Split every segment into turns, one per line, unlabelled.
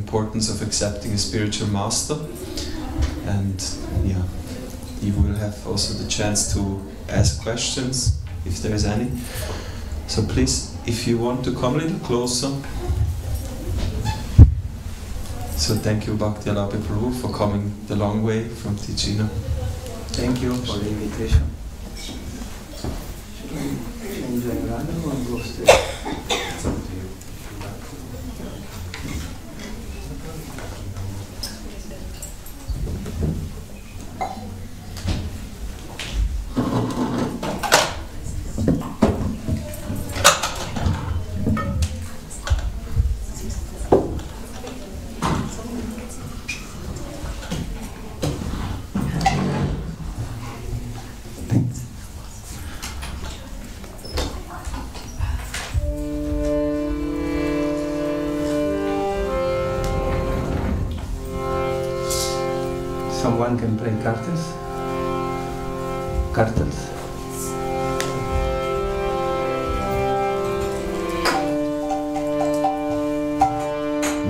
importance of accepting a spiritual master. And yeah, you will have also the chance to ask questions, if there is any. So please, if you want to come a little closer. So thank you, Bhaktya Labhya Prabhu, for coming the long way from Ticino.
Thank you for the invitation. Change the angle and go straight.
It's up to you.
Someone can play cartas? Cartas?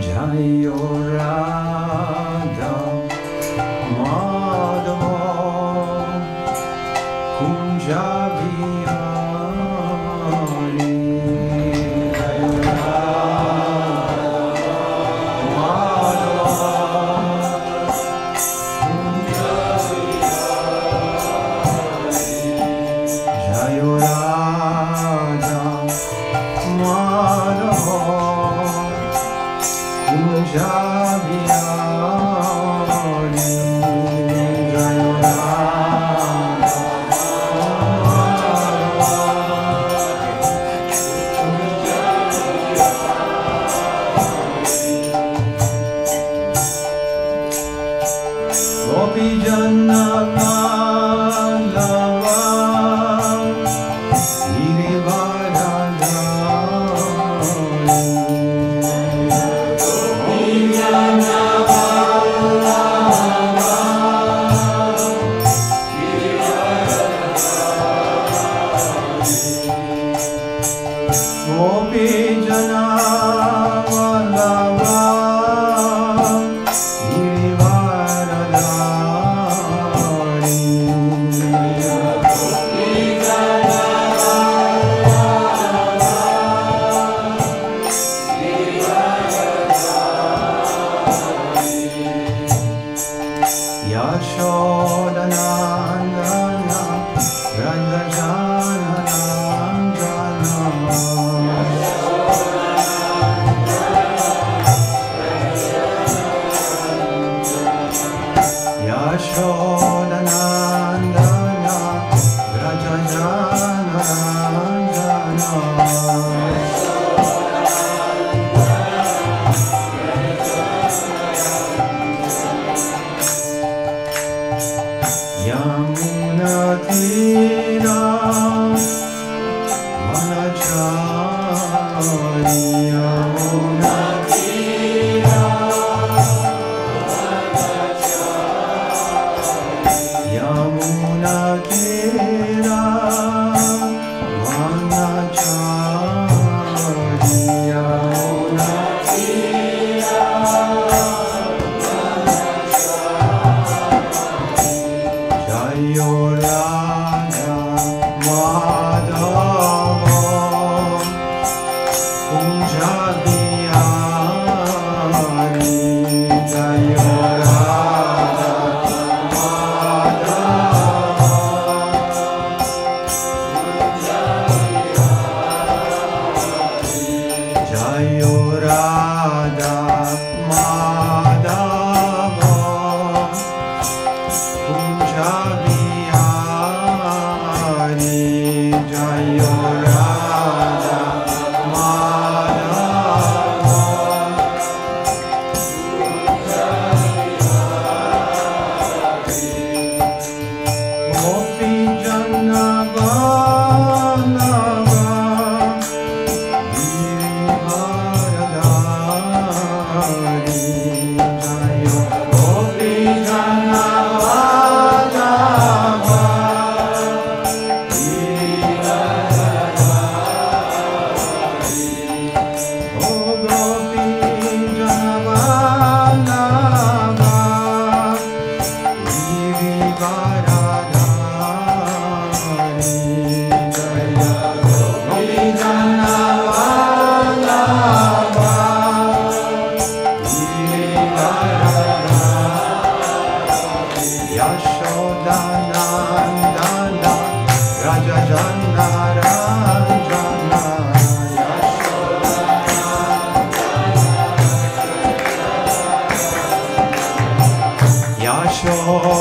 Jayo Radha Madhava Kunja Vihari Jayo Radha Janava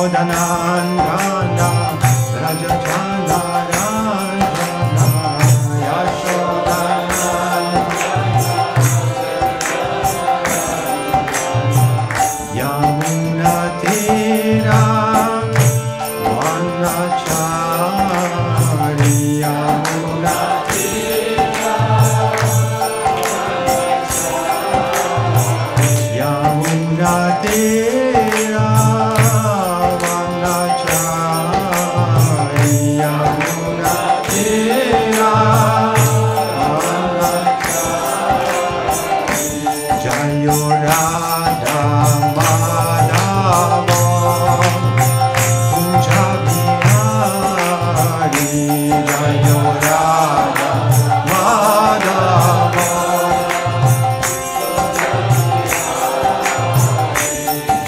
Yashodanandana Rajachana Rajana Yashodanandana Yamuna Tira Vanachari Yamuna Tira Yamuna Tira Vanachari Yamuna Tira Vanachari Jayo Radha Madhava Jayo Radha Madhava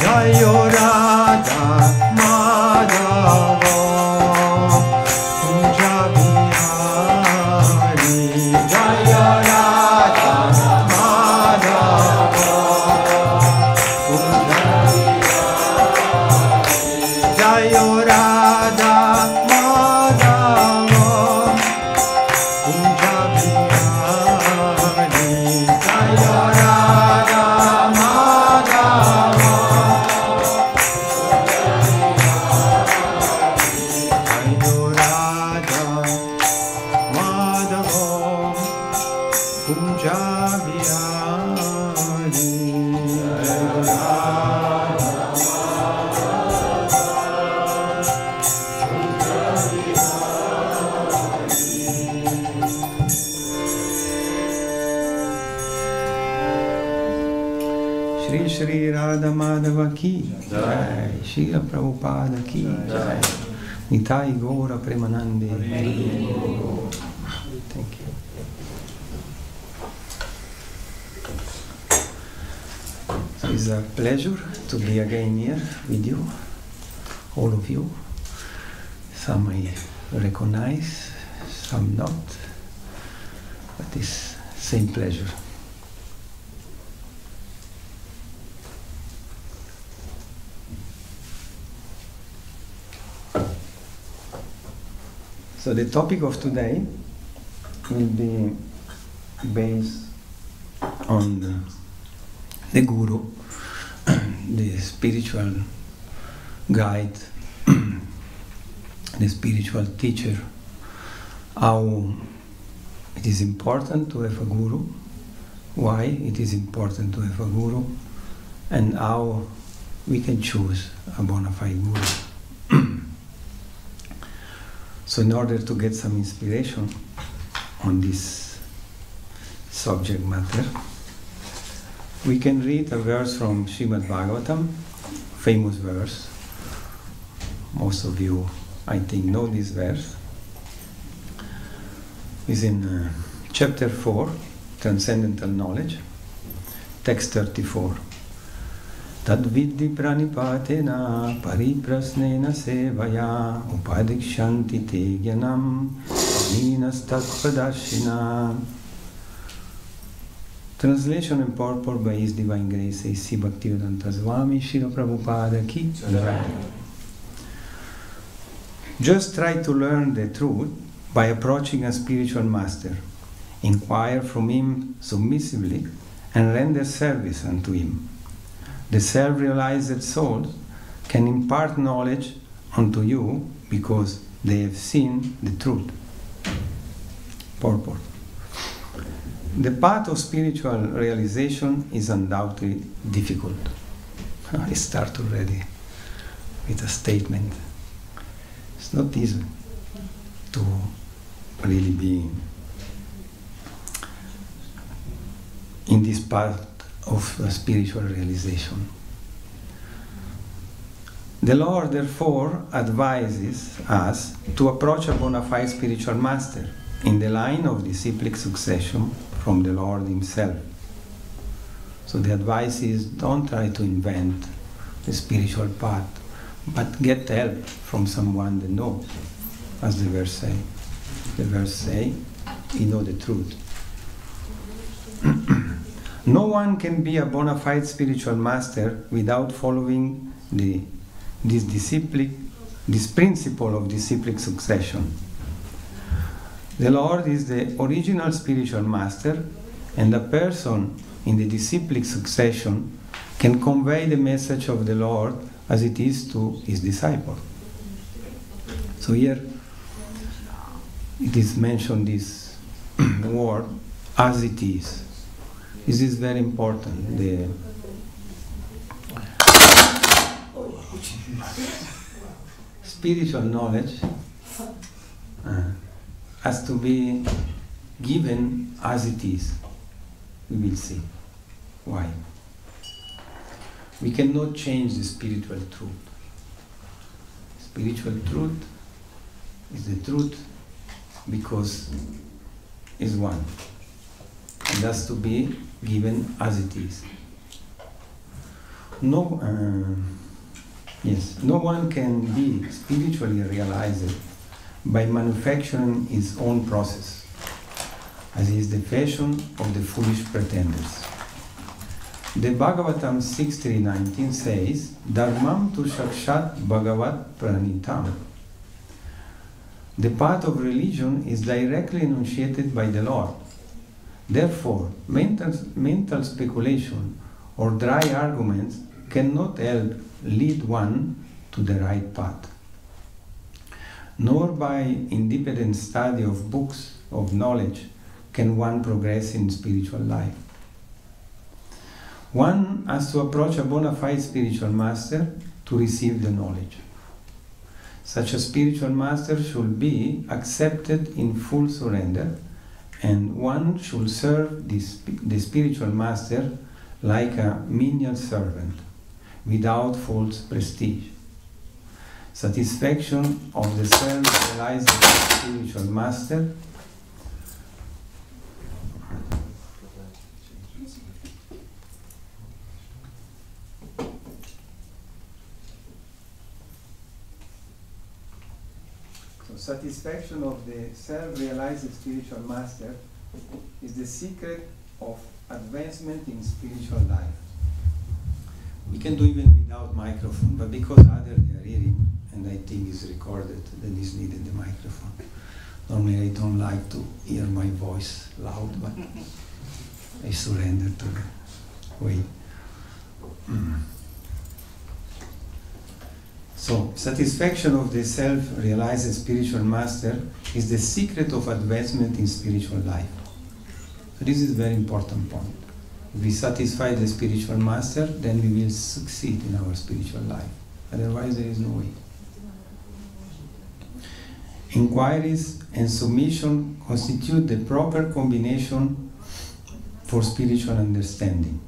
Jayo Radha Madhava Kunja Bihari Jayo Radha Madhava Kunja Bihari Jayo Radha Shri Shri Radha Madhava ki Jai, Srila Prabhupada ki Jai, Nitai Gaura Premanande. Thank you. So it's a pleasure to be again here with you, all of you. Some I recognize, some not, but it's same pleasure. So the topic of today will be based on the Guru, the spiritual guide, the spiritual teacher, how it is important to have a Guru, why it is important to have a Guru, and how we can choose a bona fide Guru. So in order to get some inspiration on this subject matter, we can read a verse from Srimad Bhagavatam, famous verse. Most of you, I think, know this verse. It's in chapter 4, Transcendental Knowledge, text 34. Tad vidhi pranipatena pariprasnena sevaya upadikshanti te jnanam aminastat padashina. Translation and purport by His Divine Grace A.C. Bhaktivedanta Swami Srila Prabhupada ki Jai. Just try to learn the truth by approaching a spiritual master. Inquire from him submissively and render service unto him. The self-realized souls can impart knowledge unto you because they have seen the truth. Purport. The path of spiritual realization is undoubtedly difficult. I start already with a statement. It's not easy to really be in this path of spiritual realization. The Lord therefore advises us to approach a bona fide spiritual master in the line of disciplic succession from the Lord Himself. So the advice is, don't try to invent the spiritual path, but get help from someone that knows, as the verse say. The verse say, he knows the truth. No one can be a bona fide spiritual master without following the this principle of disciplic succession. The Lord is the original spiritual master, and a person in the disciplic succession can convey the message of the Lord as it is to his disciple. So here it is mentioned this word, as it is. This is very important. The spiritual knowledge has to be given as it is. We will see why. We cannot change the spiritual truth. Spiritual truth is the truth because it's one. It has to be given as it is. No one can be spiritually realized by manufacturing his own process, as is the fashion of the foolish pretenders. The Bhagavatam 6.3.19 says, Dharmam tu shakshat bhagavat pranitam. The path of religion is directly enunciated by the Lord. Therefore, mental speculation or dry arguments cannot help lead one to the right path. Nor by independent study of books of knowledge can one progress in spiritual life. One has to approach a bona fide spiritual master to receive the knowledge. Such a spiritual master should be accepted in full surrender, and one should serve the spiritual master like a menial servant, without false prestige. Satisfaction of the self-realized spiritual master satisfaction of the self-realized spiritual master is the secret of advancement in spiritual life. We can do even without microphone, but because others are hearing, and I think it's recorded, that is needed the microphone. Normally I don't like to hear my voice loud, but I surrender to the way. So, satisfaction of the self-realized spiritual master is the secret of advancement in spiritual life. So this is a very important point. If we satisfy the spiritual master, then we will succeed in our spiritual life. Otherwise, there is no way. Inquiries and submission constitute the proper combination for spiritual understanding.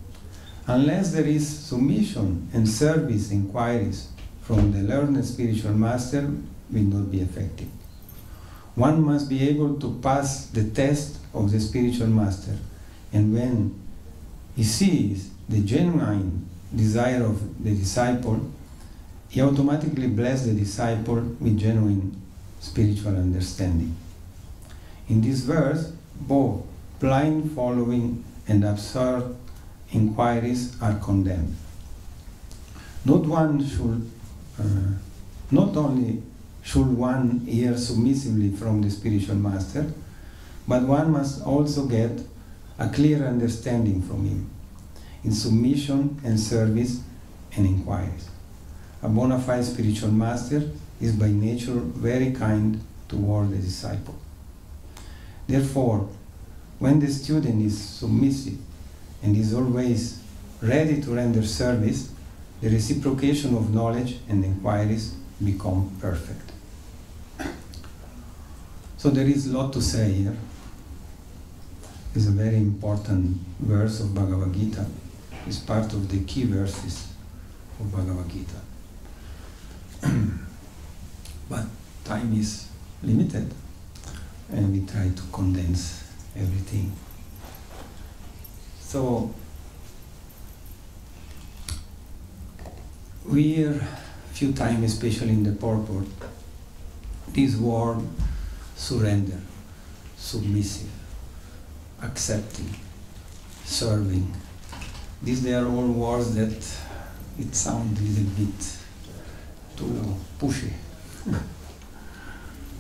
Unless there is submission and service inquiries from the learned spiritual master, will not be effective. One must be able to pass the test of the spiritual master, and when he sees the genuine desire of the disciple, he automatically blesses the disciple with genuine spiritual understanding. In this verse, both blind following and absurd inquiries are condemned. Not only should one hear submissively from the spiritual master, but one must also get a clear understanding from him in submission and service and inquiries. A bona fide spiritual master is by nature very kind toward the disciple. Therefore, when the student is submissive and is always ready to render service, the reciprocation of knowledge and inquiries become perfect. So there is a lot to say here. It's a very important verse of Bhagavad Gita. It's part of the key verses of Bhagavad Gita. But time is limited, and we try to condense everything. So we hear a few times, especially in the purport, this word surrender, submissive, accepting, serving. These they are all words that it sounds a little bit too pushy.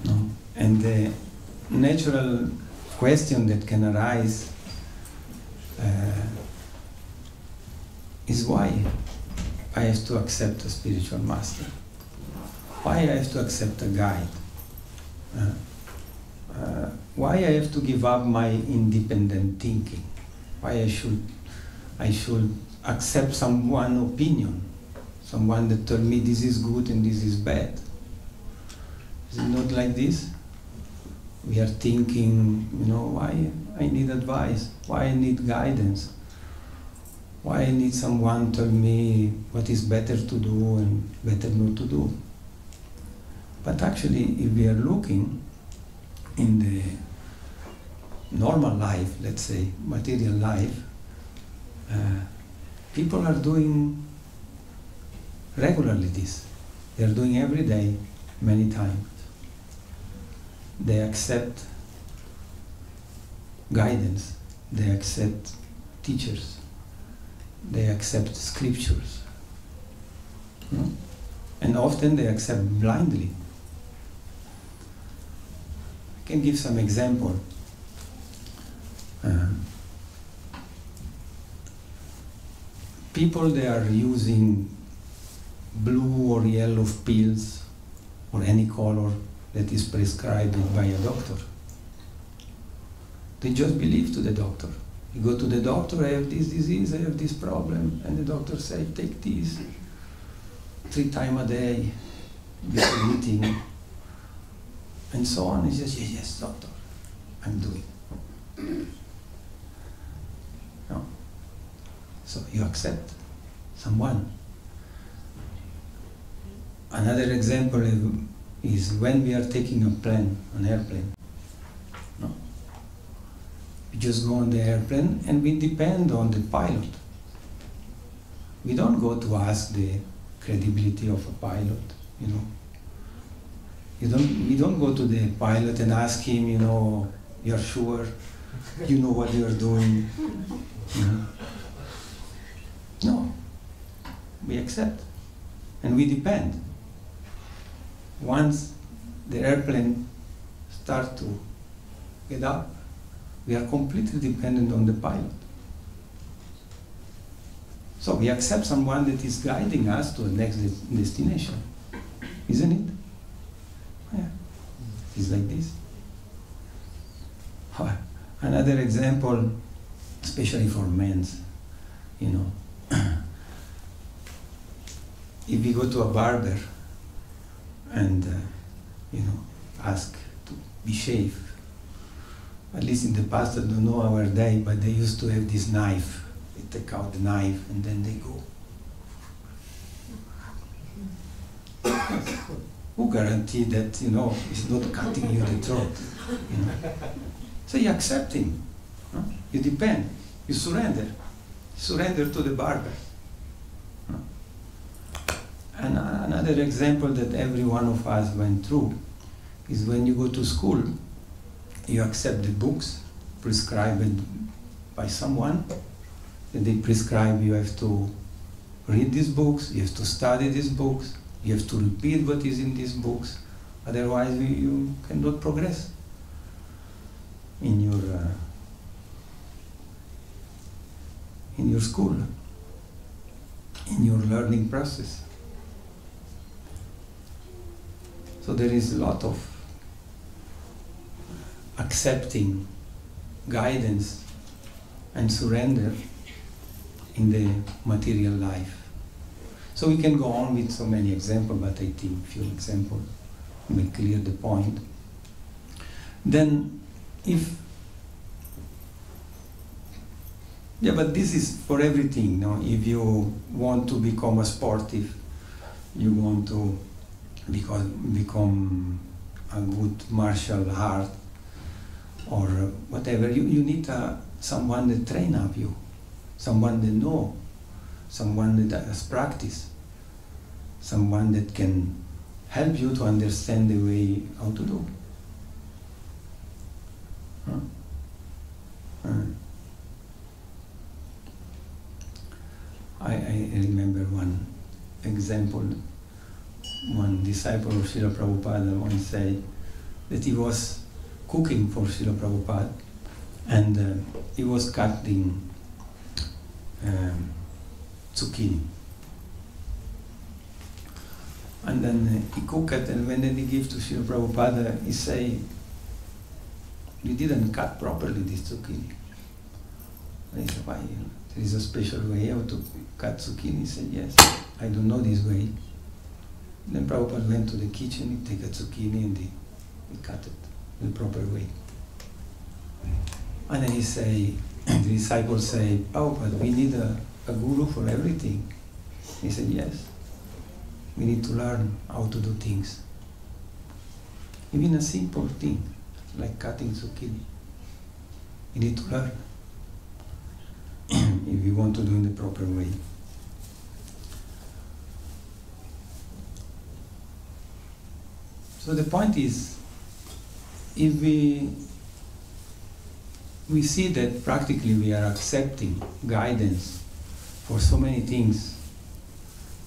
No? And the natural question that can arise is why I have to accept a spiritual master? Why I have to accept a guide? Why I have to give up my independent thinking? Why I should accept someone's opinion, someone that told me this is good and this is bad? Is it not like this? We are thinking, why I need advice, why I need guidance, why I need someone to tell me what is better to do and better not to do. But actually, if we are looking in the normal life, let's say, material life, people are doing regularly this. They are doing every day, many times. They accept guidance, they accept teachers, they accept scriptures. And often they accept blindly. I can give some example. People, they are using blue or yellow pills or any color that is prescribed by a doctor. They just believe to the doctor. You go to the doctor, I have this disease, I have this problem, and the doctor says, take this 3 times a day before eating, and so on. He says, yes, doctor, I'm doing. No. So you accept someone. Another example is when we are taking an airplane. No? We just go on the airplane and we depend on the pilot. We don't go to ask the credibility of a pilot, We don't go to the pilot and ask him, you're sure, you know what you're doing. No, we accept and we depend. Once the airplane starts to get up, we are completely dependent on the pilot. So we accept someone that is guiding us to the next destination, isn't it? Yeah, it's like this. Another example, especially for men, if we go to a barber and ask to be shaved, at least in the past, I don't know our day, but they used to have this knife. They take out the knife and then they go. Who guarantee that, he's not cutting you the throat? So you accept him. You depend. You surrender. Surrender to the barber. And another example that every one of us went through is when you go to school, you accept the books prescribed by someone. They prescribe you have to read these books, you have to study these books, you have to repeat what is in these books, otherwise you cannot progress in your school, in your learning process. So there is a lot of accepting guidance and surrender in the material life. So we can go on with so many examples, but I think few examples will clear the point. Then but this is for everything. If you want to become a sportive, you want to become a good martial art or whatever, you need someone that train up you, someone that know, someone that has practice, someone that can help you to understand the way how to do. I remember one example one disciple of Srila Prabhupada once said that he was cooking for Srila Prabhupada, and he was cutting zucchini. And then he cooked it, and when he gave to Srila Prabhupada, he say, "You didn't cut properly this zucchini." And he said, "Why? There is a special way how to cut zucchini." He said, "Yes, I don't know this way." Then Prabhupada went to the kitchen, he took a zucchini and he cut it the proper way. And then he say, the disciples say, "Prabhupada, we need a guru for everything." He said, "Yes, we need to learn how to do things. Even a simple thing, like cutting zucchini, we need to learn if we want to do in the proper way." So the point is, if we see that practically we are accepting guidance for so many things,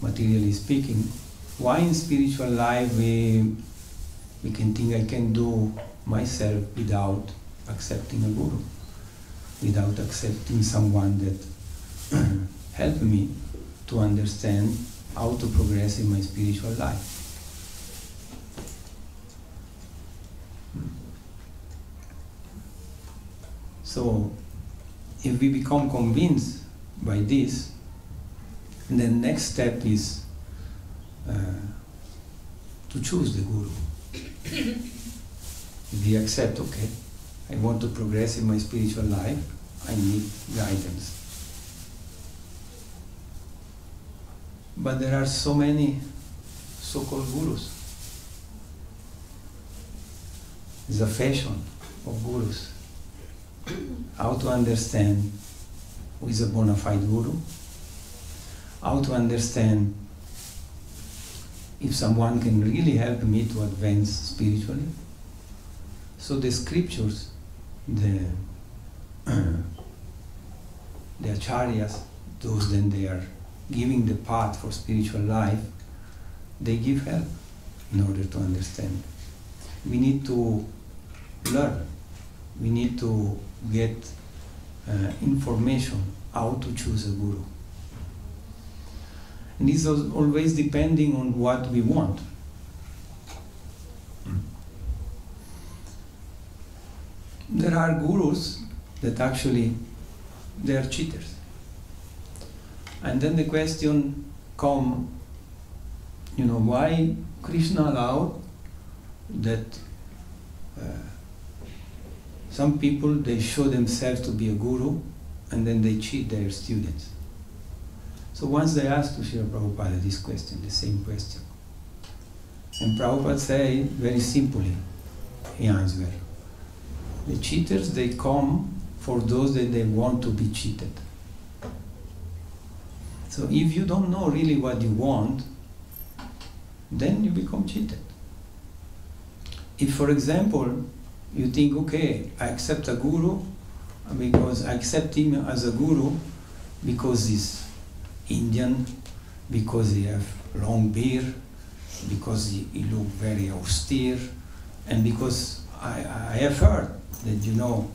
materially speaking, why in spiritual life we can think I can do myself without accepting a guru, without accepting someone that help me to understand how to progress in my spiritual life. So, if we become convinced by this, and the next step is to choose the guru. If we accept, okay, I want to progress in my spiritual life, I need guidance. But there are so many so-called gurus. There's a fashion of gurus. How to understand who is a bona fide guru, how to understand if someone can really help me to advance spiritually. So the scriptures, the acharyas, those then they are giving the path for spiritual life, they give help in order to understand. We need to learn. We need to get information how to choose a guru. And this is always depending on what we want. There are gurus that actually, they are cheaters. And then the question comes, why Krishna allowed that some people, they show themselves to be a guru and then they cheat their students. So once they asked to Srila Prabhupada this question, the same question. And Prabhupada said very simply, he answered, the cheaters, they come for those that they want to be cheated. So if you don't know really what you want, then you become cheated. If, for example, you think, okay, I accept a guru because I accept him as a guru because he's Indian, because he have long beard, because he look very austere, and because I have heard that,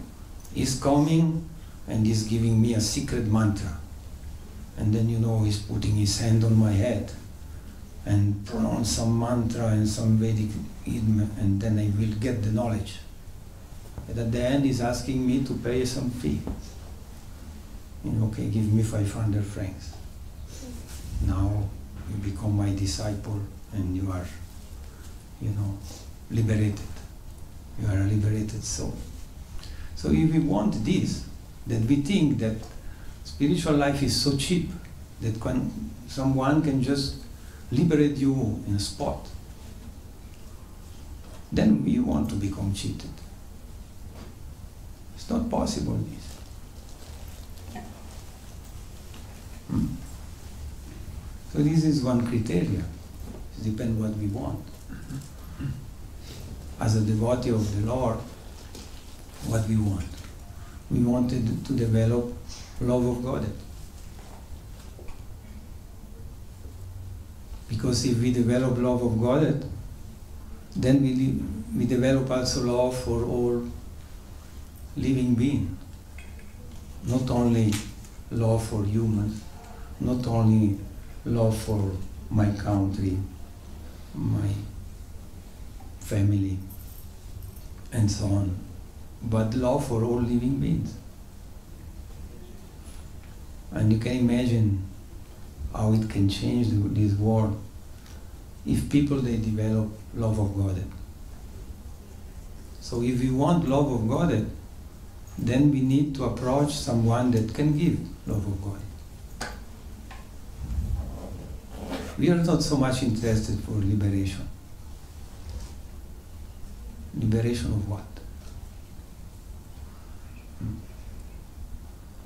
he's coming and he's giving me a secret mantra. And then, he's putting his hand on my head and pronounce some mantra and some Vedic hymn, and then I will get the knowledge. And at the end, he's asking me to pay some fee. Okay, give me 500 francs. Now you become my disciple and you are, liberated. You are a liberated soul. So if we want this, then we think that spiritual life is so cheap that someone can just liberate you in a spot. Then we want to become cheated. It's not possible, this. So this is one criteria. It depends what we want. As a devotee of the Lord, what we want. We wanted to develop love of God. Because if we develop love of God, then we develop also love for all living beings. Not only love for humans, not only love for my country, my family, and so on, but love for all living beings. And you can imagine how it can change this world if people they develop love of God. So if we want love of God, then we need to approach someone that can give love of God. We are not so much interested for liberation. Liberation of what?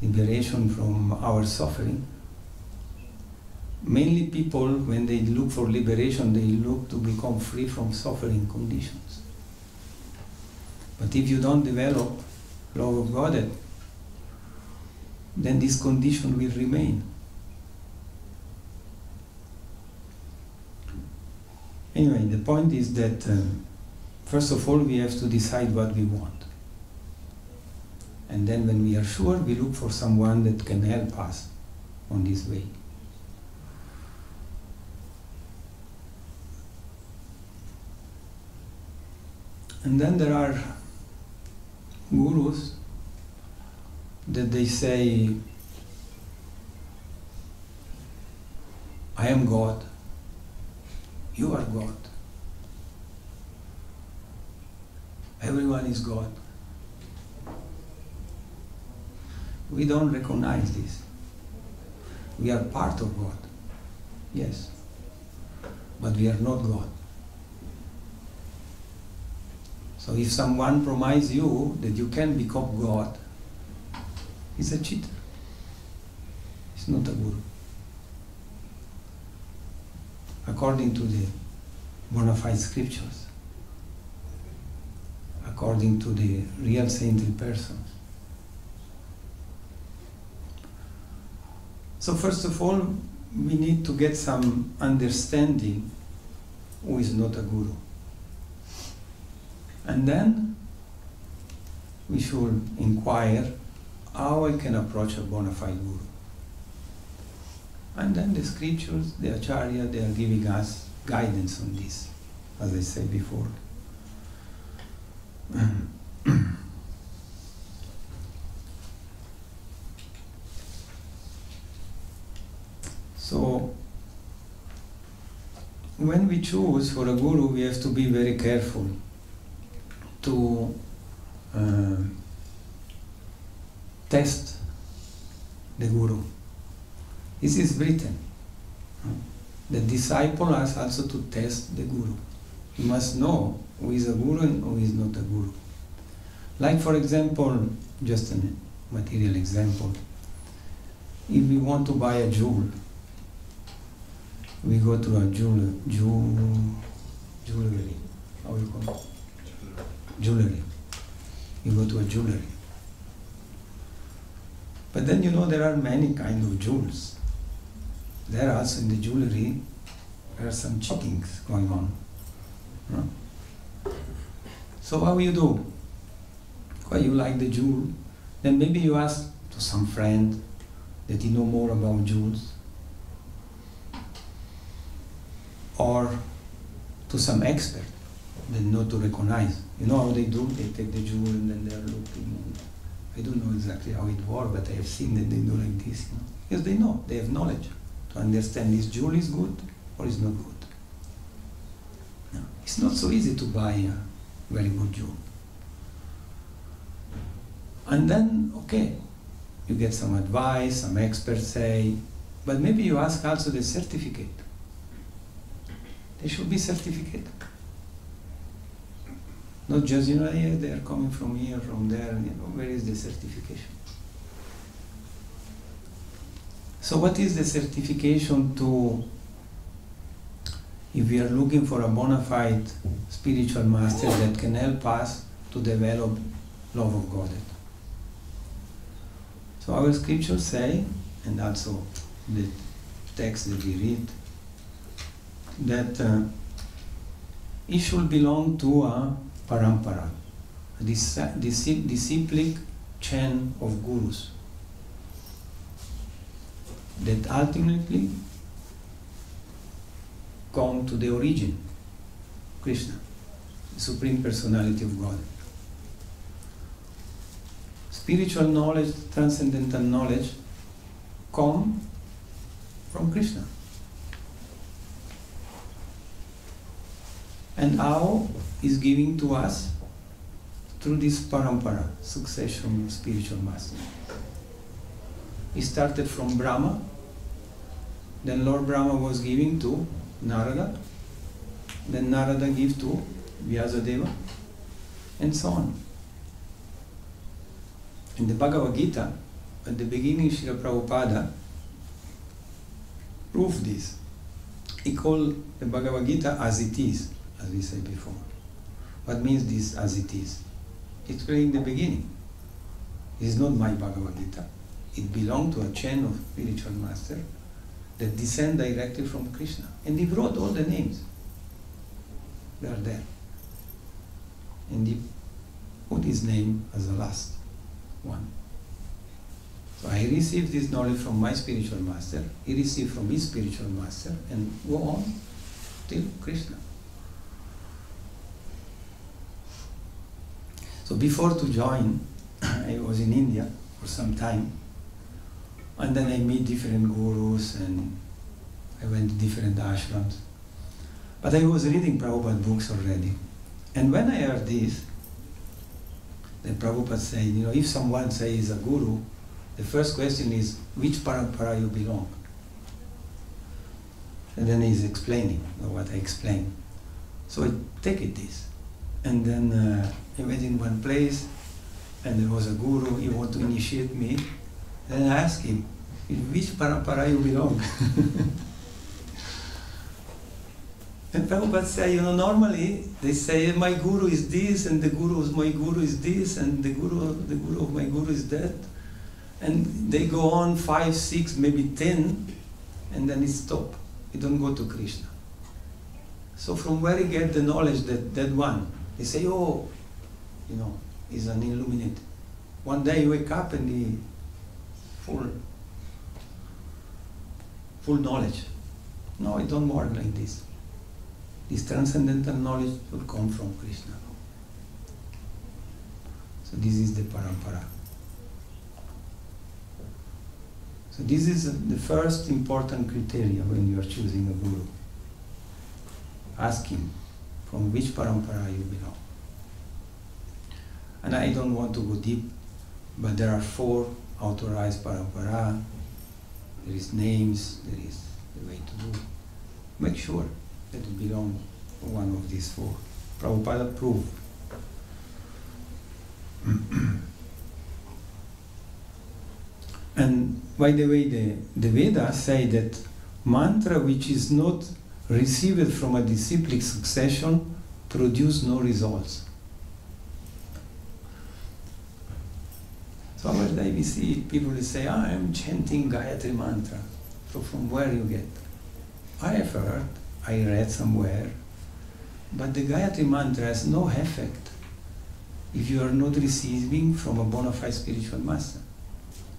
Liberation from our suffering. Mainly people, when they look for liberation, they look to become free from suffering conditions. But if you don't develop love of God, then this condition will remain. Anyway, the point is that first of all we have to decide what we want. And then when we are sure, we look for someone that can help us on this way. And then there are gurus that they say, I am God, you are God, everyone is God. We don't recognize this. We are part of God, yes, but we are not God. So if someone promises you that you can become God, he's a cheater. He's not a guru. According to the bona fide scriptures, according to the real saintly persons. So first of all, we need to get some understanding who is not a guru. And then we should inquire how I can approach a bona fide guru. And then the scriptures, the acharya, they are giving us guidance on this, as I said before. So, when we choose for a guru, we have to be very careful to test the guru. This is written. The disciple has also to test the guru. He must know who is a guru and who is not a guru. Like for example, just a material example, if we want to buy a jewel, we go to a jewelry. How you call it? Jewelry. You go to a jewelry. But then you know there are many kinds of jewels. There are also in the jewelry, there are some cheatings going on. So how you do? Why you like the jewel? Then maybe you ask to some friend that he know more about jewels. Or to some expert that know to recognize. You know how they do? They take the jewel and then they are looking. I don't know exactly how it works, but I have seen that they do like this. You know? Because they know, they have knowledge to understand this jewel is good or is not good. No. It's not so easy to buy a very good jewel. And then, okay, you get some advice, some experts say, but maybe you ask also the certificate. There should be certificate. Not just, you know, yeah, they are coming from here, from there, you know, where is the certification? So what is the certification to, if we are looking for a bona fide spiritual master that can help us to develop love of God? So our scriptures say, and also the text that we read, that he should belong to a parampara, a disciplic chain of gurus that ultimately come to the origin, Krishna, the Supreme Personality of God. Spiritual knowledge, transcendental knowledge, come from Krishna. And how is giving to us through this parampara, succession of spiritual masters. It started from Brahma, then Lord Brahma was giving to Narada, then Narada gave to Vyasadeva, and so on. In the Bhagavad Gita, at the beginning, Srila Prabhupada proved this. He called the Bhagavad Gita as it is, as we said before. What means this as it is? It's really in the beginning. It's not my Bhagavad Gita. It belonged to a chain of spiritual masters that descend directly from Krishna. And he wrote all the names. They are there. And he put his name as the last one. So I received this knowledge from my spiritual master, he received from his spiritual master, and go on till Krishna. So before to join, I was in India for some time, and then I meet different gurus and I went to different ashrams. But I was reading Prabhupada books already. And when I heard this, then Prabhupada said, if someone says a guru, the first question is, which parampara you belong? And then he's explaining what I explained. So I take it this. And then I went in one place, and there was a guru, he wanted to initiate me. Then I asked him, which parampara you belong? And Prabhupada said, normally they say, my guru is this, and the guru of my guru is this, and the guru of my guru is that. And they go on 5, 6, maybe 10, and then it stops. It don't go to Krishna. So from where he get the knowledge that one? They say, he's an illuminate. One day you wake up and he full knowledge. No, it don't work like this. This transcendental knowledge will come from Krishna. So this is the parampara. So this is the first important criteria when you are choosing a guru. Ask him from which parampara you belong. And I don't want to go deep, but there are 4 authorized parampara. There is names, there is the way to do. Make sure that you belong to one of these 4. Prabhupada proved. And by the way, the Vedas say that mantra which is not received from a disciplic succession produce no results. So every day we see people who say, I am chanting Gayatri mantra. So from where you get? I have heard, I read somewhere, but the Gayatri mantra has no effect if you are not receiving from a bona fide spiritual master.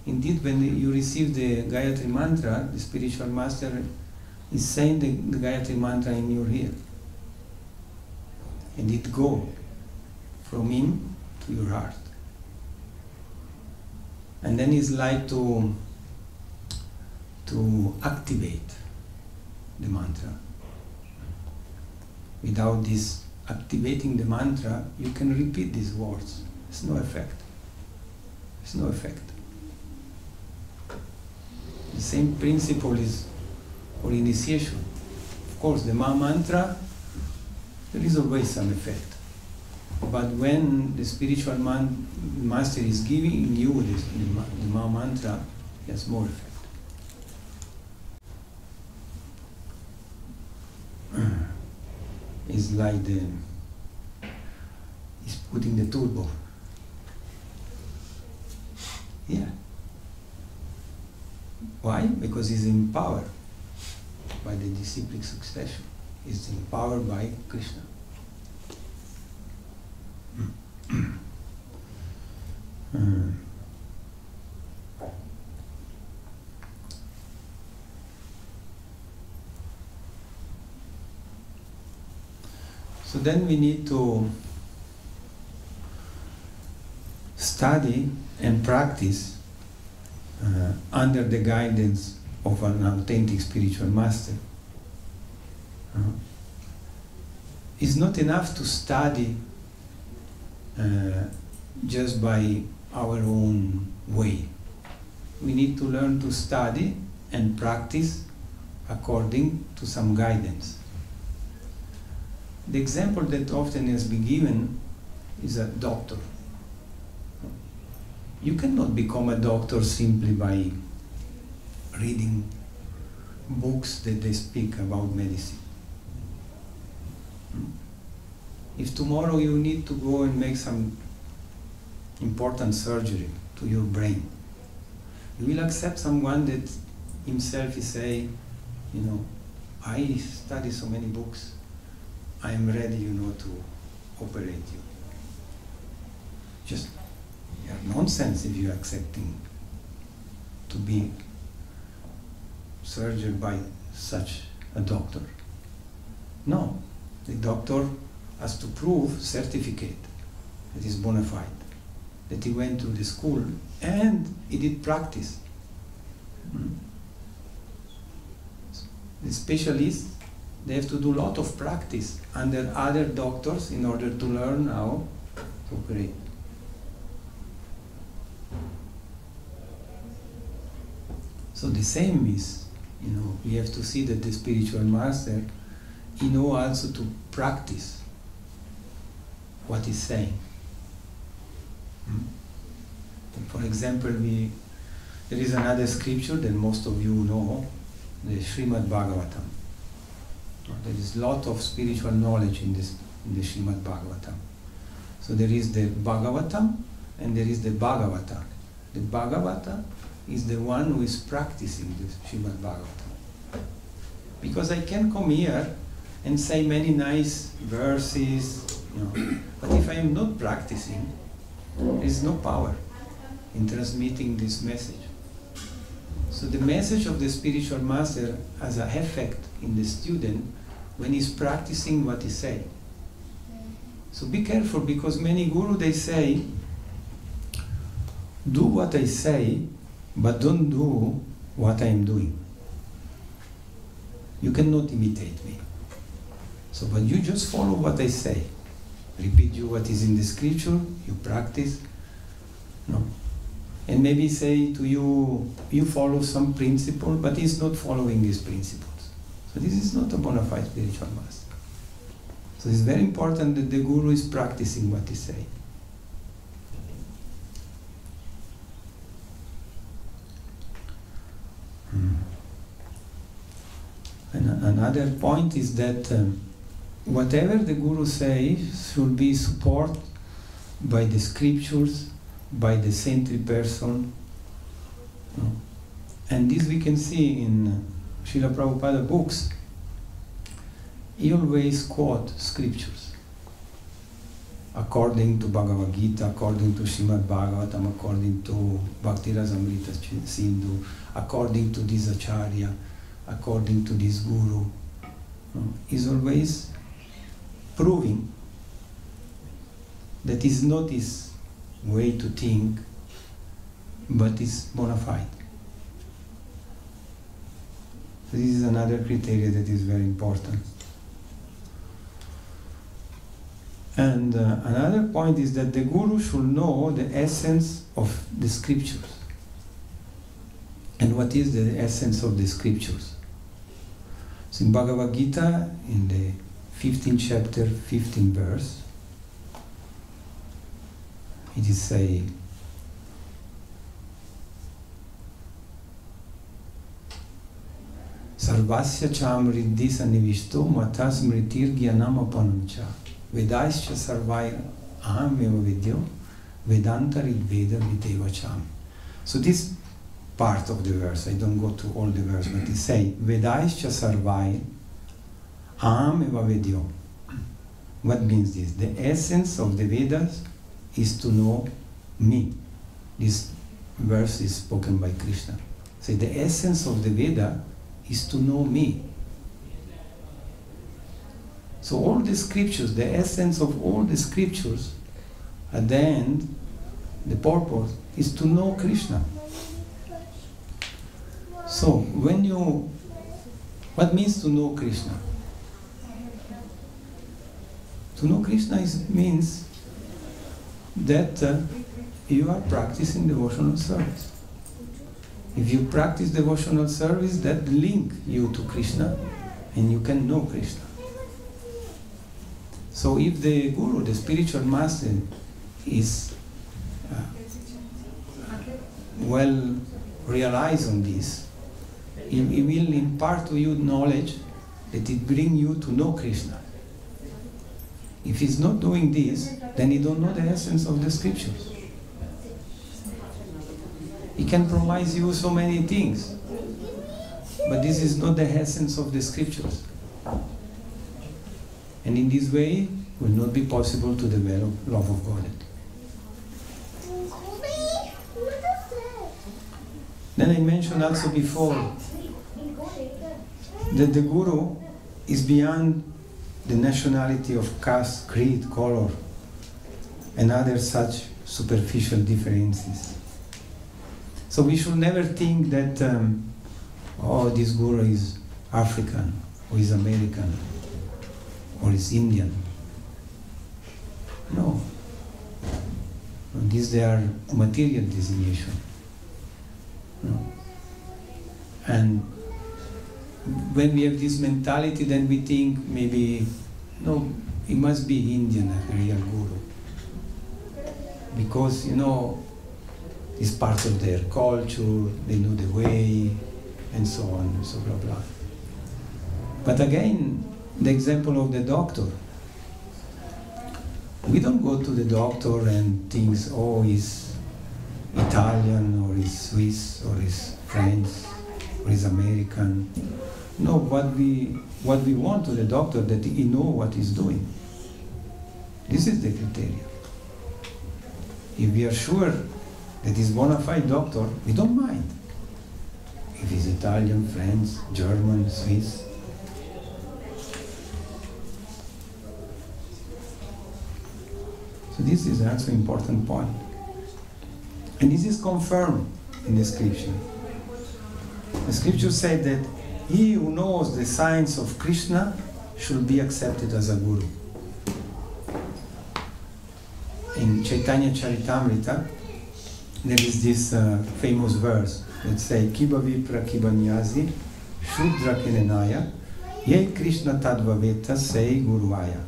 Indeed, when you receive the Gayatri mantra, the spiritual master is saying the Gayatri mantra in your ear. And it goes from him to your heart. And then it's like to activate the mantra. Without this activating the mantra, you can repeat these words. There's no effect. There's no effect. The same principle is for initiation. Of course, the Ma mantra, there is always some effect. But when the spiritual master is giving you the Ma mantra, it has more effect. It's like he's putting the turbo. Yeah. Why? Because he's empowered by the disciplic succession. is empowered by Krishna. So then we need to study and practice under the guidance of an authentic spiritual master. It's not enough to study just by our own way. We need to learn to study and practice according to some guidance. The example that often has been given is a doctor. You cannot become a doctor simply by reading books that they speak about medicine. If tomorrow you need to go and make some important surgery to your brain, you will accept someone that himself is saying, I study so many books, I am ready, to operate you. Just nonsense if you are accepting to be surgered by such a doctor. No, the doctor has to prove certificate that is bona fide, that he went to the school and he did practice. The specialists, they have to do a lot of practice under other doctors in order to learn how to operate. So the same is, we have to see that the spiritual master, he knows also to practice what he's saying. For example, there is another scripture that most of you know, the Srimad Bhagavatam. There is a lot of spiritual knowledge in the Srimad Bhagavatam. So there is the Bhagavatam and there is the Bhagavata. The Bhagavata is the one who is practicing the Srimad Bhagavatam. Because I can come here and say many nice verses, but if I am not practicing, there is no power in transmitting this message. So the message of the spiritual master has an effect in the student when he's practicing what he says. So be careful, because many gurus, they say, do what I say, but don't do what I am doing. You cannot imitate me. So, but you just follow what I say. Repeat you what is in the scripture, you practice. No. And maybe say to you, you follow some principle, but he's not following these principles. So this is not a bona fide spiritual master. So it's very important that the guru is practicing what he says. And another point is that whatever the guru says should be supported by the scriptures, by the saintly person. And this we can see in Srila Prabhupada books. He always quote scriptures according to Bhagavad Gita, according to Srimad Bhagavatam, according to Bhakti Rasamrita Sindhu, according to this Acharya, according to this Guru. He's always proving that is not his way to think, but is bona fide. So this is another criteria that is very important. And another point is that the Guru should know the essence of the scriptures. And what is the essence of the scriptures? So in Bhagavad Gita, in the 15th chapter, 15th verse, it is saying, Sarvasya cham riddhi sanivishto matas mritir gyanam apanamcha vedaischa sarvai aham eva vidyo vedanta ridveda videva cham. So this part of the verse, I don't go to all the verse, but it says, Vedaischa sarvai Aham eva vedyo. What means this? The essence of the Vedas is to know me. This verse is spoken by Krishna. So the essence of the Veda is to know me. So all the scriptures, the essence of all the scriptures, at the end, the purpose is to know Krishna. So what means to know Krishna? To know Krishna means that you are practicing devotional service. If you practice devotional service, that link you to Krishna, and you can know Krishna. So if the guru, the spiritual master, is well realized on this, he will impart to you knowledge that it brings you to know Krishna. If he's not doing this, then he don't know the essence of the scriptures. He can promise you so many things, but this is not the essence of the scriptures. And in this way, it will not be possible to develop love of God. Then I mentioned also before that the guru is beyond the nationality of caste, creed, color, and other such superficial differences. So we should never think that, this guru is African, or is American, or is Indian. No. These they are material designation. No. And when we have this mentality, then we think maybe, no, it must be Indian, a real guru. Because, it's part of their culture, they know the way, and so on, and so blah, blah. But again, the example of the doctor. We don't go to the doctor and think, he's Italian, or he's Swiss, or he's French, or he's American. No, what we want to the doctor, that he know what he's doing. This is the criteria. If we are sure that he's bona fide doctor, we don't mind. If he's Italian, French, German, Swiss. So this is also an important point. And this is confirmed in the scripture. The scripture said that he who knows the signs of Krishna should be accepted as a guru. In Chaitanya Charitamrita, there is this famous verse that says, Kiba vipra kiba nyazi, shudra kenenaya, ye Krishna tadvaveta sei guruvaya.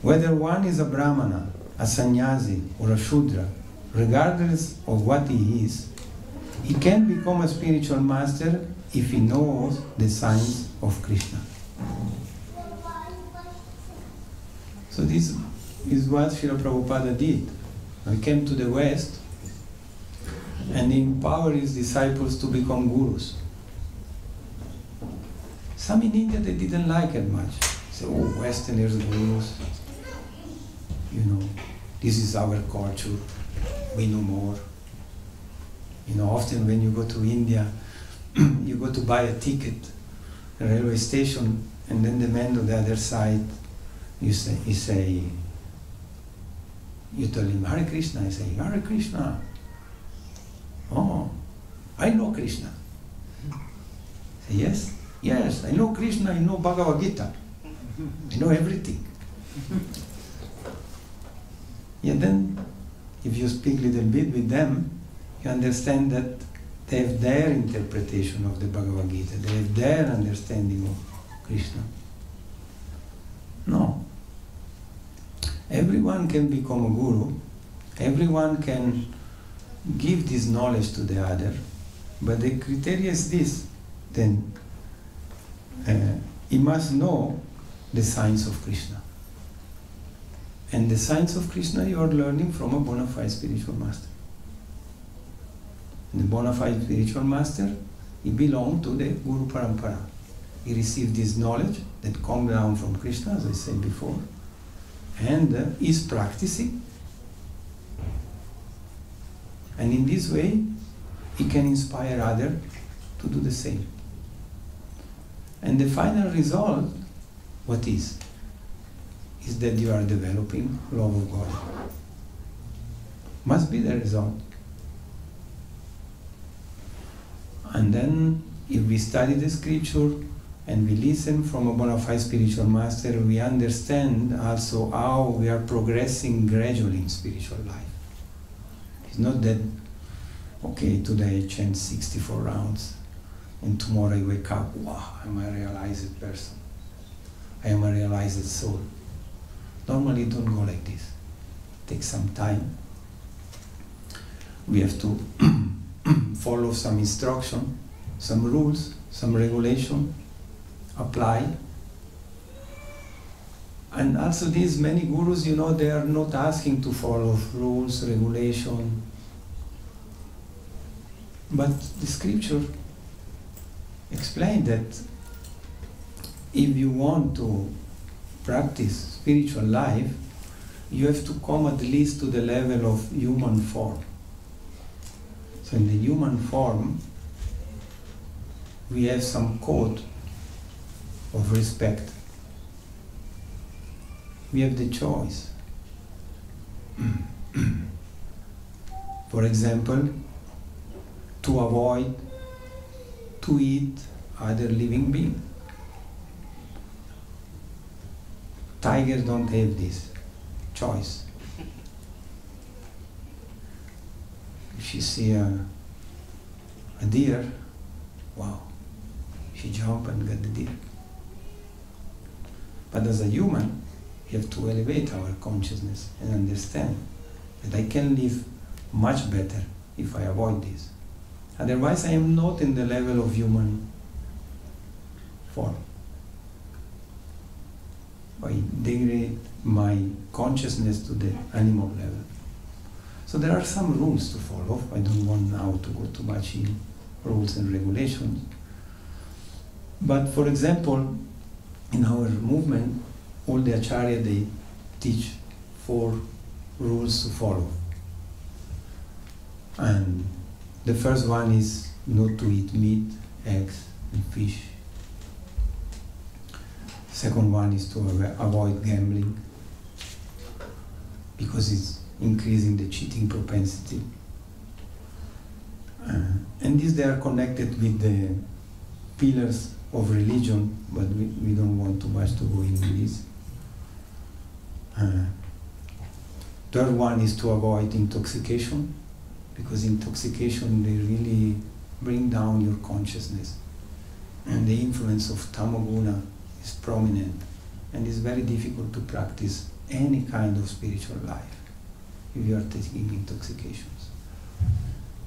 Whether one is a brahmana, a sannyasi, or a shudra, regardless of what he is, he can become a spiritual master if he knows the signs of Krishna. So this is what Srila Prabhupada did. He came to the West and he empowered his disciples to become gurus. Some in India, they didn't like it much. They say, Westerners gurus, this is our culture, we know more. Often when you go to India, you go to buy a ticket, a railway station, and then the man on the other side, you tell him, Hare Krishna. I say, Hare Krishna. Oh, I know Krishna. I say, yes, I know Krishna, I know Bhagavad Gita. I know everything. And then, if you speak a little bit with them, you understand that they have their interpretation of the Bhagavad Gita. They have their understanding of Krishna. No. Everyone can become a guru. Everyone can give this knowledge to the other. But the criteria is this. Then he must know the signs of Krishna. And the signs of Krishna you are learning from a bona fide spiritual master. And the bona fide spiritual master, he belongs to the Guru Parampara. he received this knowledge that comes down from Krishna, as I said before, and is practicing. And in this way, he can inspire others to do the same. And the final result, what is? Is that you are developing love of God. Must be the result. And then, if we study the scripture and we listen from a bona fide spiritual master, we understand also how we are progressing gradually in spiritual life. It's not that, okay, today I chant 64 rounds and tomorrow I wake up, wow, I'm a realized person. I am a realized soul. Normally it don't go like this. It takes some time. We have to follow some instruction, some rules, some regulation, apply. And also these many gurus, they are not asking to follow rules, regulation. But the scripture explains that if you want to practice spiritual life, you have to come at least to the level of human form. So in the human form, we have some code of respect. We have the choice. For example, to avoid to eat other living being. Tigers don't have this choice. If you see a deer, wow, she jump and get the deer. But as a human, we have to elevate our consciousness and understand that I can live much better if I avoid this. Otherwise, I am not in the level of human form. I degrade my consciousness to the animal level. So there are some rules to follow. I don't want now to go too much in rules and regulations. But for example, in our movement, all the acharya, they teach 4 rules to follow. And the first one is not to eat meat, eggs, and fish. Second one is to avoid gambling, because it's increasing the cheating propensity. And these, they are connected with the pillars of religion, but we don't want too much to go into this. Third one is to avoid intoxication, because intoxication, they really bring down your consciousness. And the influence of tamoguna is prominent, and it's very difficult to practice any kind of spiritual life if you are taking intoxications.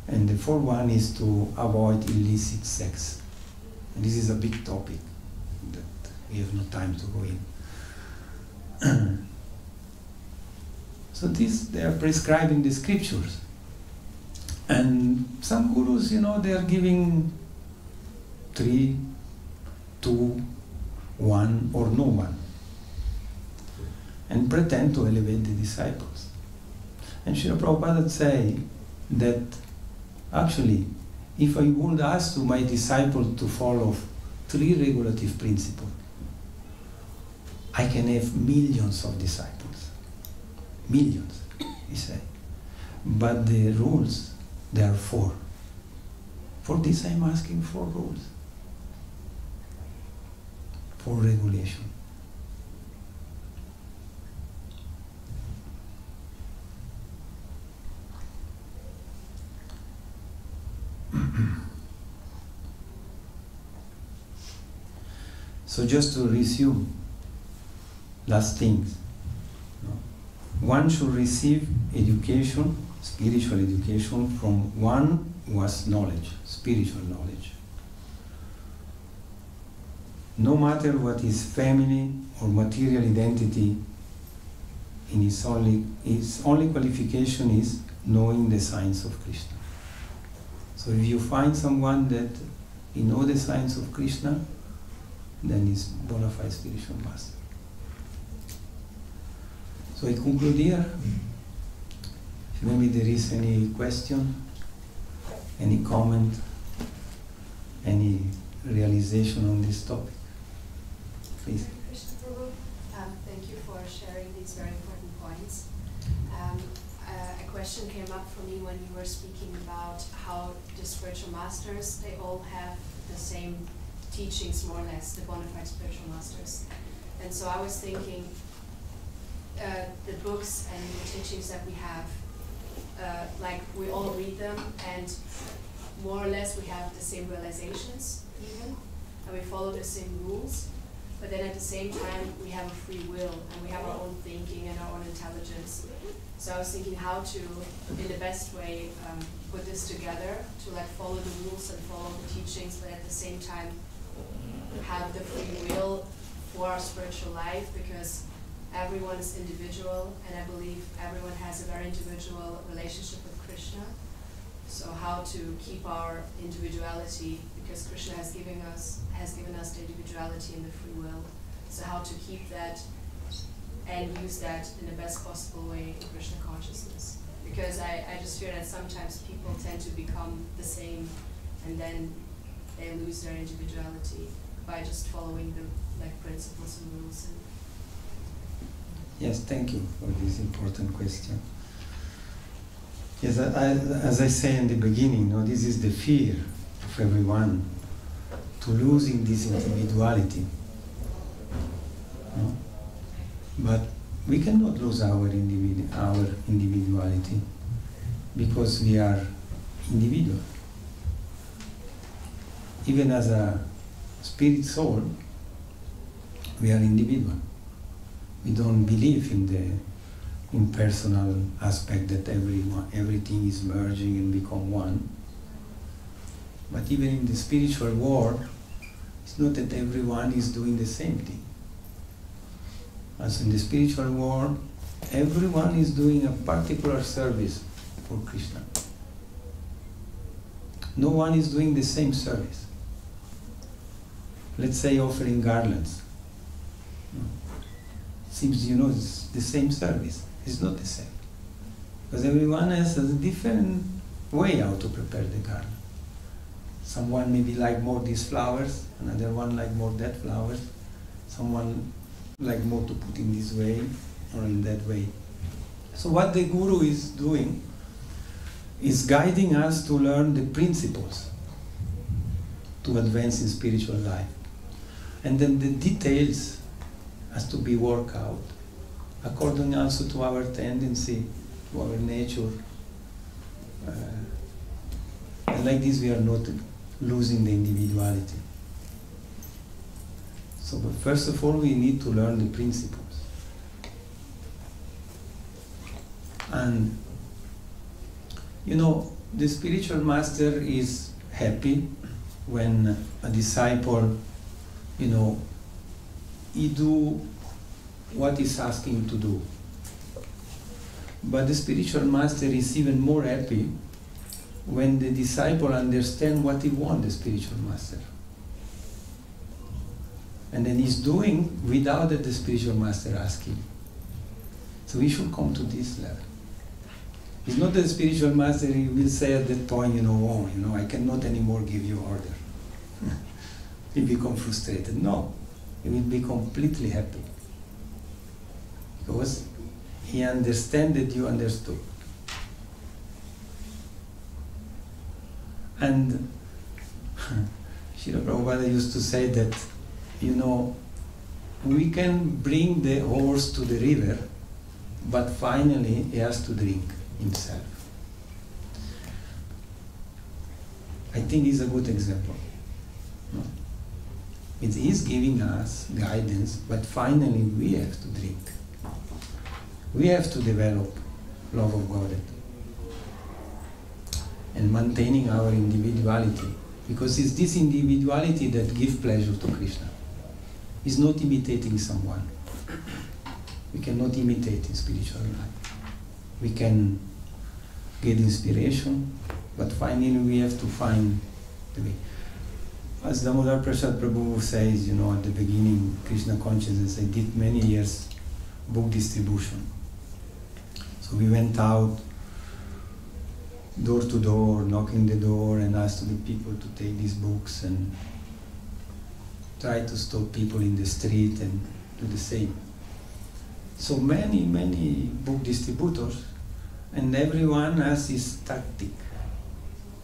And the fourth one is to avoid illicit sex. And this is a big topic that we have no time to go in. So this, they are prescribing the scriptures. And some gurus, they are giving 3, 2, 1 or no one, and pretend to elevate the disciples. And Srila Prabhupada say that actually, if I would ask to my disciple to follow 3 regulative principles, I can have millions of disciples. Millions, he say. But the rules, there are 4. For this I'm asking 4 rules. 4 regulation. So just to resume, last things. One should receive education, spiritual education, from one who has knowledge, spiritual knowledge. No matter what his family or material identity, in his only qualification is knowing the signs of Krishna. So if you find someone that he knows the signs of Krishna, then he's bona fide spiritual master. So I conclude here. If maybe there is any question, any comment, any realization on this topic, please.
Krishna Prabhu, thank you for sharing these very important points. A question came up for me when you were speaking about how the spiritual masters, they all have the same teachings, more or less, the bona fide spiritual masters. And so I was thinking, the books and the teachings that we have, like we all read them, and more or less we have the same realizations even, and we follow the same rules, but then at the same time we have a free will, and we have our own thinking and our own intelligence. So I was thinking how to, in the best way, put this together, to like follow the rules and follow the teachings, but at the same time have the free will for our spiritual life, because everyone is individual, and I believe everyone has a very individual relationship with Krishna. So how to keep our individuality, because Krishna has given us the individuality and the free will. So how to keep that and use that in the best possible way in Krishna consciousness. Because I just fear that sometimes people tend to become the same, and then they lose their individuality by just following the principles and rules.
Yes, thank you for this important question. Yes, as I say in the beginning, this is the fear of everyone, to losing this individuality. But we cannot lose our individuality, because we are individual. Even as a spirit soul, we are individual. We don't believe in the impersonal aspect that everything is merging and become one. But even in the spiritual world, it's not that everyone is doing the same thing. As in the spiritual world, everyone is doing a particular service for Krishna. No one is doing the same service. Let's say offering garlands. Seems, it's the same service. It's not the same. Because everyone has a different way how to prepare the garland. Someone maybe like more these flowers, another one like more that flowers, someone like more to put in this way or in that way. So what the Guru is doing is guiding us to learn the principles to advance in spiritual life. And then the details has to be worked out according also to our tendency, to our nature. And like this we are not losing the individuality. So, but first of all, we need to learn the principles. And, the spiritual master is happy when a disciple, he do what he's asking him to do. But the spiritual master is even more happy when the disciple understands what he wants, the spiritual master. And then he's doing without that the spiritual master asks him. So we should come to this level. It's not that the spiritual master he will say at that point, I cannot anymore give you order. He'll become frustrated. No, he will be completely happy. Because he understands that you understood. And Srila Prabhupada used to say that, we can bring the horse to the river, but finally he has to drink himself. I think he's a good example. It is giving us guidance, but finally we have to drink. We have to develop love of God and maintaining our individuality, because it's this individuality that gives pleasure to Krishna. It's not imitating someone. We cannot imitate in spiritual life. We can get inspiration, but finally we have to find the way. As Damodar Prasad Prabhu says, you know, at the beginning, Krishna consciousness, I did many years book distribution. So we went out door to door, knocking the door and asked the people to take these books and try to stop people in the street and do the same. So many book distributors, and everyone has his tactic.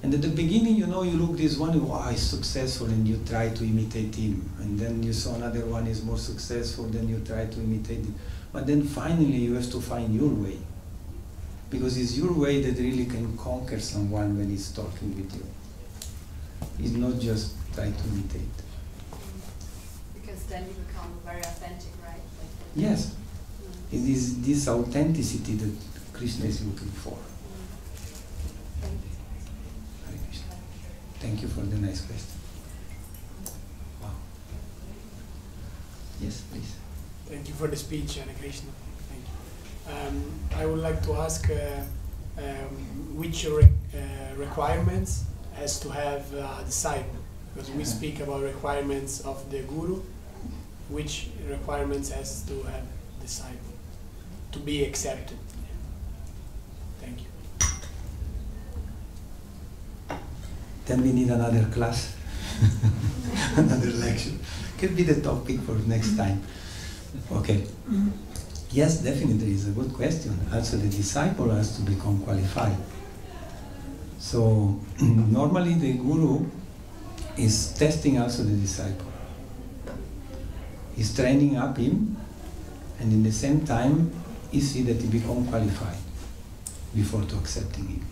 And at the beginning, you know, you look this one, wow, he's successful, and you try to imitate him. And then you saw another one is more successful, then you try to imitate him. But then finally you have to find your way. Because it's your way that really can conquer someone when he's talking with you. It's not just try to imitate.
Because then you become very authentic, right?
Yes. It is this authenticity that Krishna is looking for. Hare Krishna. Thank you for the nice question. Wow. Yes, please.
Thank you for the speech, Hare Krishna. Thank you. I would like to ask which requirements has to have a disciple? Because we speak about requirements of the guru. Which requirements has to have disciple to be accepted? Thank you.
Then we need another class, another lecture. Could be the topic for next time. Okay. Yes, definitely, it's a good question. Also, the disciple has to become qualified. So, normally the guru is testing also the disciple. He's training up him, and in the same time, he see that he become qualified before to accepting him.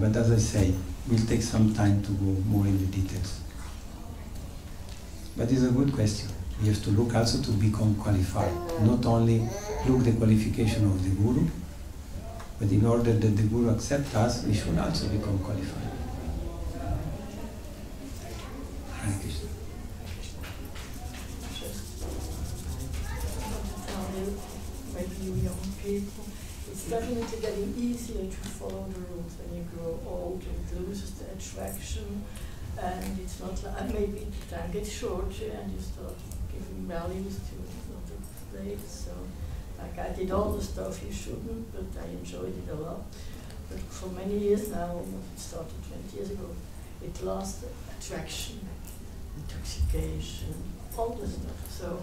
But as I say, we'll take some time to go more in the details. But it's a good question. We have to look also to become qualified. Not only look the qualification of the guru, but in order that the guru accept us, we should also become qualified. Hare Krishna.
Maybe you young people, it's definitely getting easier to follow the rules when you grow old. It loses the attraction, and it's not like maybe the time gets shorter and you start giving values to other places. So, like I did all the stuff you shouldn't, but I enjoyed it a lot. But for many years now, almost it started 20 years ago, it lost attraction, intoxication, all the stuff. So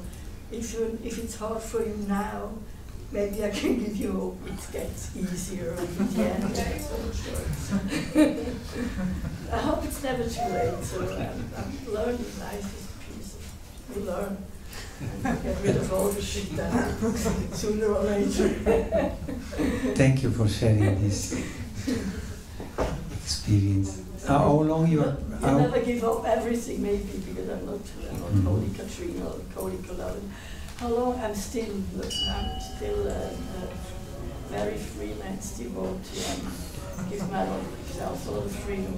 if it's hard for you now, maybe I can give you hope it gets easier in the end. I hope it's never too late. So I'm learning. Life is a piece of, you learn. And get rid of all the shit that sooner or later.
Thank you for sharing this experience. How long you are?
You never give up everything, maybe, because I'm not Holy Katrina or Holy Colin. How long I'm still very free and still want to give myself a lot of freedom.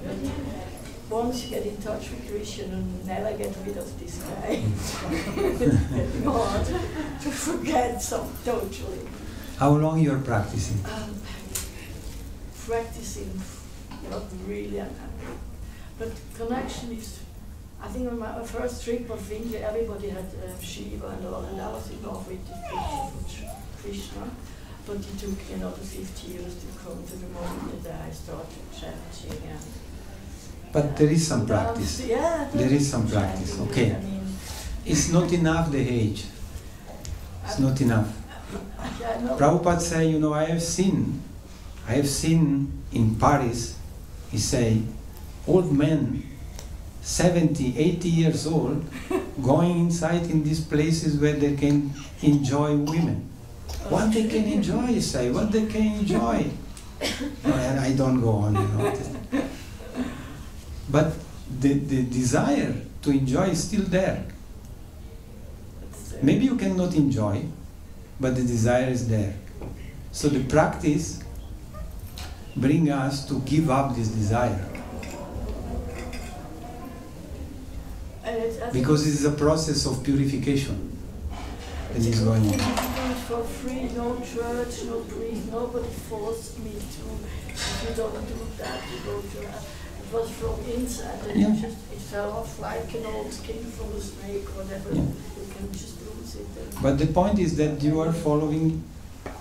But once you get in touch with Krishna, you never get rid of this guy. It's getting hard to forget totally.
How long you are practicing?
Practicing, not really. But connection is, I think on my first trip of India, everybody had Shiva and all, and I was in love with the picture of Krishna. But it took another 50 years to come to the moment that I started chanting.
But there is some practice.
Yeah,
there is some practice. Okay.
I mean,
it's not enough the age. It's not enough. Prabhupada say, you know, I have seen in Paris, he say, old men, 70, 80 years old, going inside in these places where they can enjoy women. What they can enjoy, he say, what they can enjoy. And I don't go on, you know. But the desire to enjoy is still there. Maybe you cannot enjoy, but the desire is there. So the practice brings us to give up this desire. Because it is a process of purification that is going on.
For free, no church, no priest, nobody forced me to. If you don't do that, you go to It was from inside, and it fell off like an old skin from a snake, whatever.
Yeah.
You can just lose it.
But the point is that you are following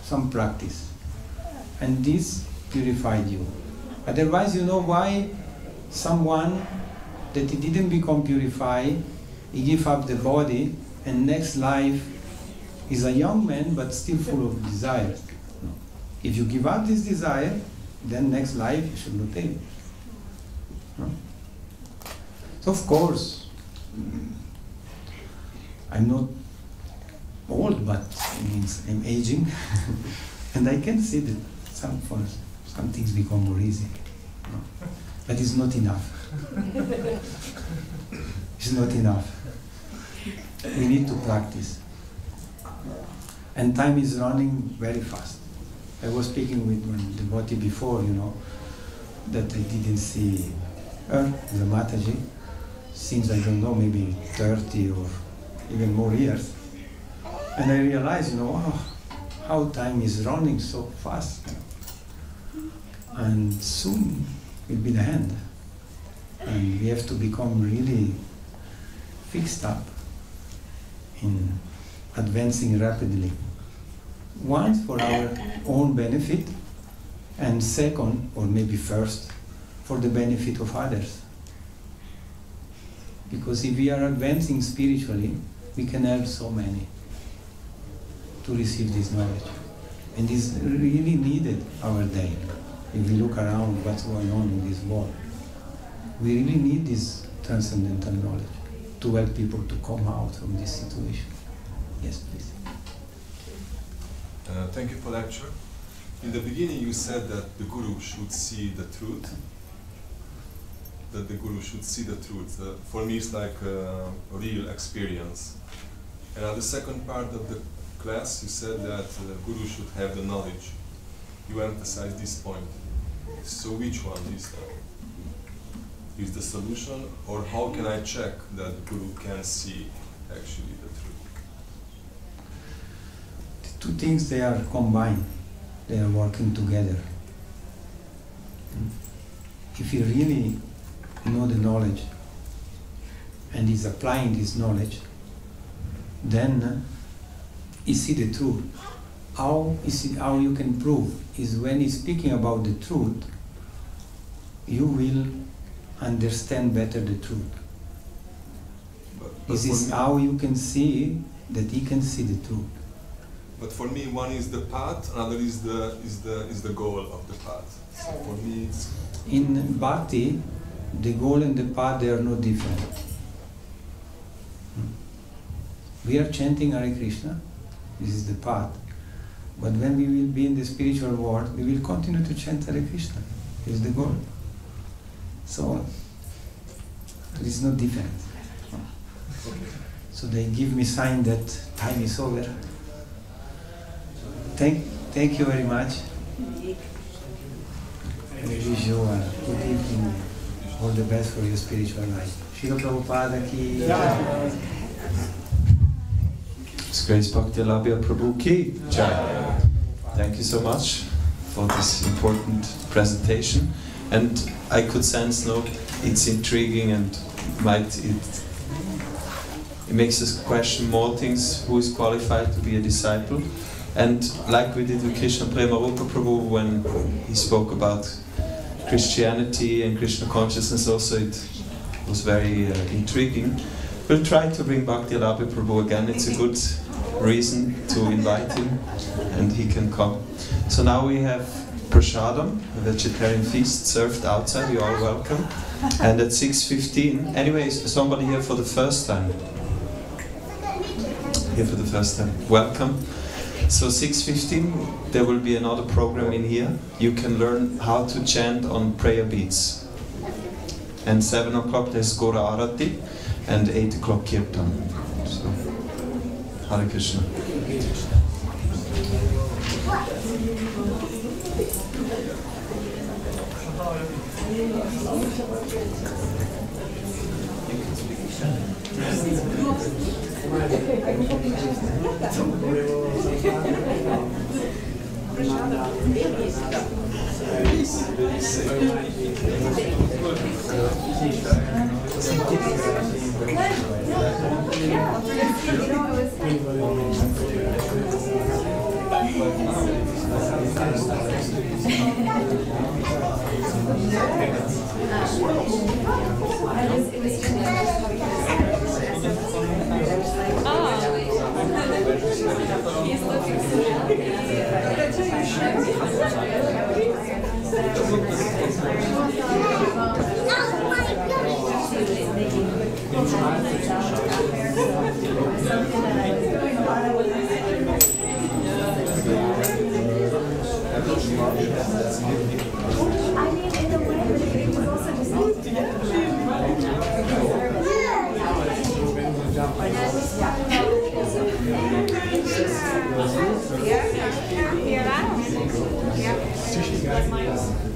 some practice, and this purified you. Otherwise, you know why someone that he didn't become purified, he gave up the body, and next life is a young man but still full of desires. No. If you give up this desire, then next life you should not take. No? So of course, I'm not old, but it means I'm aging, and I can see that some things become more easy. No? But it's not enough. It's not enough. We need to practice. And time is running very fast. I was speaking with one devotee before, that I didn't see her, the Mataji, since I don't know, maybe 30 or even more years. And I realized, how time is running so fast. And soon will be the end. And we have to become really fixed up in advancing rapidly. One, for our own benefit, and second, or maybe first, for the benefit of others. Because if we are advancing spiritually, we can help so many to receive this knowledge. And this really needed our day. If we look around what's going on in this world, we really need this transcendental knowledge to help people to come out from this situation. Yes, please.
Thank you for the lecture. In the beginning you said that the Guru should see the truth. That the Guru should see the truth. For me it's like a real experience. And at the second part of the class you said that the Guru should have the knowledge. You emphasize this point. So which one is that? Is the solution, or how can I check that the Guru can see actually the truth?
The two things, they are combined. They are working together. If you really know the knowledge and is applying this knowledge, then you see the truth. How you can prove is when he's speaking about the truth, you will understand better the truth. This is how you can see that he can see the truth.
But for me, one is the path, another is the goal of the path. So for me, it's
in Bhakti, the goal and the path, they are no different. We are chanting Hare Krishna. This is the path. But when we will be in the spiritual world, we will continue to chant Hare Krishna. This is the goal. So, there is no difference. So they give me sign that time is over. Thank you very much. I wish you a good evening. All the best for your spiritual life. Srila Prabhupada ki jai.
His Grace Bhaktya Labhya Prabhu ki jai. Thank you so much for this important presentation. And I could sense, it's intriguing and it makes us question more things. Who is qualified to be a disciple? And like we did with Krishna Premarupa Prabhu when he spoke about Christianity and Krishna consciousness also, it was very intriguing. We'll try to bring Bhaktya Labhya Prabhu again. It's a good reason to invite him and he can come. So now we have prasadam, a vegetarian feast served outside. You're all welcome. And at 6:15, anyways, somebody here for the first time. Here for the first time. Welcome. So 6:15, there will be another program in here. You can learn how to chant on prayer beads. And 7 o'clock there's Gora Arati and 8 o'clock Kirtan. So, Hare Krishna.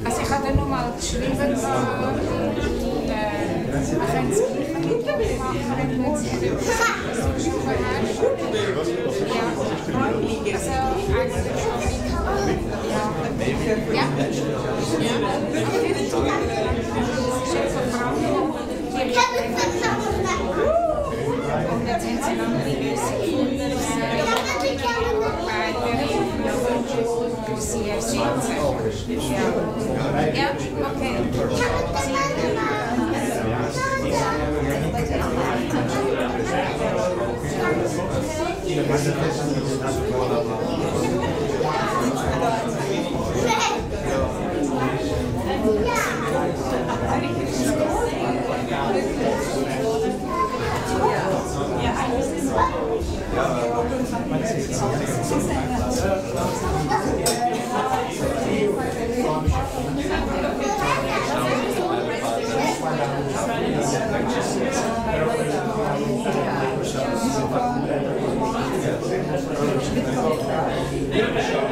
Also ich habe nur mal geschrieben, man kann es gleich machen, wenn du jetzt so Stufe hast. Ja, also eigentlich schon. Ja. Ja. Und jetzt haben sie noch die Lösung gefunden, wo sie ersetzen. Ja, okay.
Ja.